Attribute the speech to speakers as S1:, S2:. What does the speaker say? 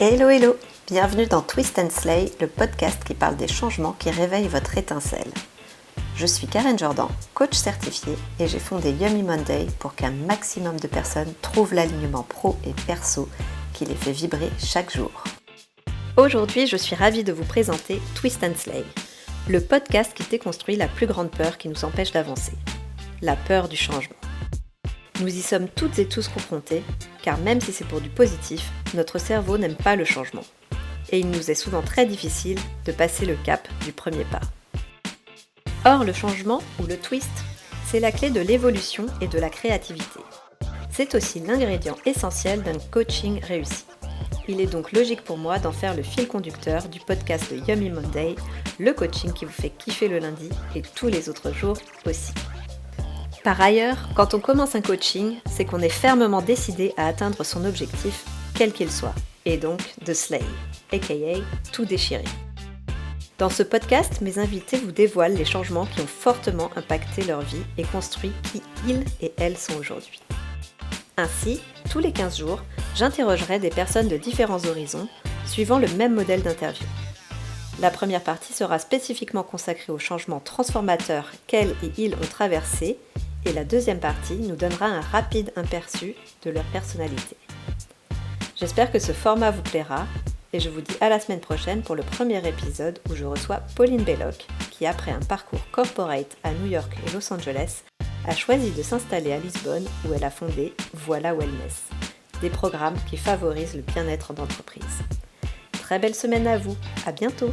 S1: Hello hello, bienvenue dans Twist and Slay, le podcast qui parle des changements qui réveillent votre étincelle. Je suis Karen Jordan, coach certifiée et j'ai fondé Yummy Monday pour qu'un maximum de personnes trouvent l'alignement pro et perso qui les fait vibrer chaque jour. Aujourd'hui, je suis ravie de vous présenter Twist and Slay, le podcast qui déconstruit la plus grande peur qui nous empêche d'avancer, la peur du changement. Nous y sommes toutes et tous confrontés, car même si c'est pour du positif, notre cerveau n'aime pas le changement. Et il nous est souvent très difficile de passer le cap du premier pas. Or, le changement, ou le twist, c'est la clé de l'évolution et de la créativité. C'est aussi l'ingrédient essentiel d'un coaching réussi. Il est donc logique pour moi d'en faire le fil conducteur du podcast de Yummy Monday, le coaching qui vous fait kiffer le lundi et tous les autres jours aussi. Par ailleurs, quand on commence un coaching, c'est qu'on est fermement décidé à atteindre son objectif, quel qu'il soit, et donc de slay, aka tout déchirer. Dans ce podcast, mes invités vous dévoilent les changements qui ont fortement impacté leur vie et construit qui ils et elles sont aujourd'hui. Ainsi, tous les 15 jours, j'interrogerai des personnes de différents horizons, suivant le même modèle d'interview. La première partie sera spécifiquement consacrée aux changements transformateurs qu'elles et ils ont traversés, et la deuxième partie nous donnera un rapide aperçu de leur personnalité. J'espère que ce format vous plaira et je vous dis à la semaine prochaine pour le premier épisode où je reçois Pauline Belloc qui, après un parcours corporate à New York et Los Angeles, a choisi de s'installer à Lisbonne où elle a fondé Voilà Wellness, des programmes qui favorisent le bien-être d'entreprise. Très belle semaine à vous, à bientôt!